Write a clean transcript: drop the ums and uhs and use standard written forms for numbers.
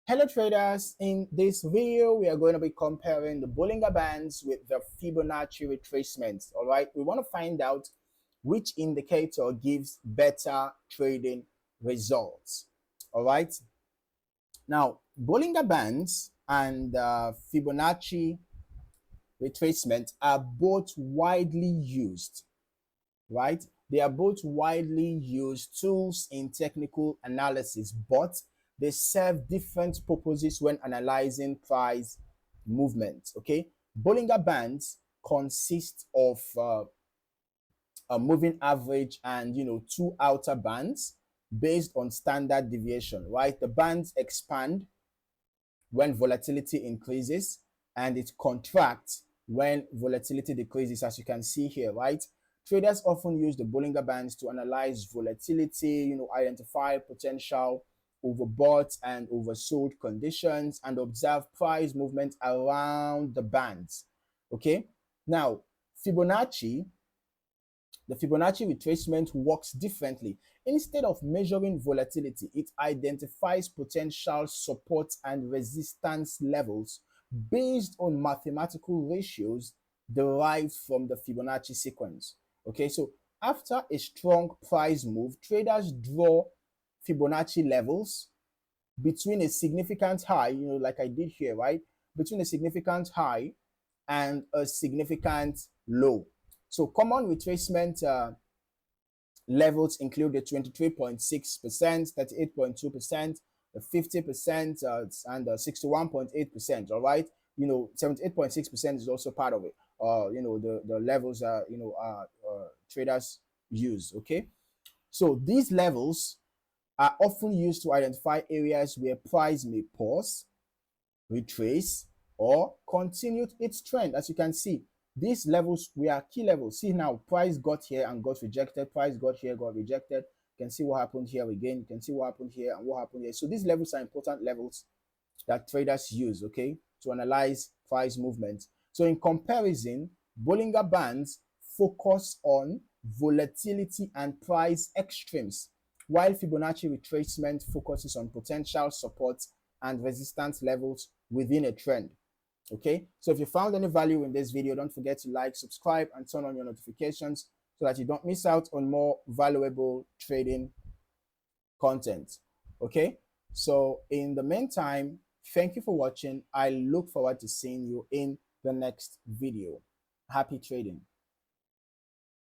Hello traders, in this video we are going to be comparing the Bollinger Bands with the Fibonacci Retracement. All right, we want to find out which indicator gives better trading results. All right, now Bollinger Bands and Fibonacci Retracement are both widely used, right? They are both widely used tools in technical analysis, but they serve different purposes when analyzing price movement. Okay, Bollinger Bands consist of a moving average and two outer bands based on standard deviation. Right, the bands expand when volatility increases and it contracts when volatility decreases, as you can see here, right? Traders often use the Bollinger Bands to analyze volatility, identify potential overbought and oversold conditions and observe price movement around the bands. Okay, now the Fibonacci retracement works differently. Instead of measuring volatility, it identifies potential support and resistance levels based on mathematical ratios derived from the Fibonacci sequence. Okay, so after a strong price move, traders draw Fibonacci levels between a significant high, like I did here, right? Between a significant high and a significant low. So common retracement levels include the 23.6%, 38.2%, the 50%, and the 61.8%. All right, 78.6% is also part of it. The levels traders use. Okay, so these levels are often used to identify areas where price may pause, retrace, or continue its trend. As you can see, these levels were key levels. See now, price got here and got rejected. Price got here, got rejected. You can see what happened here again. You can see what happened here and what happened here. So these levels are important levels that traders use, okay, to analyze price movement. So in comparison, Bollinger Bands focus on volatility and price extremes, while Fibonacci retracement focuses on potential support and resistance levels within a trend. Okay, so if you found any value in this video, don't forget to like, subscribe, and turn on your notifications so that you don't miss out on more valuable trading content. Okay, so in the meantime, thank you for watching. I look forward to seeing you in the next video. Happy trading.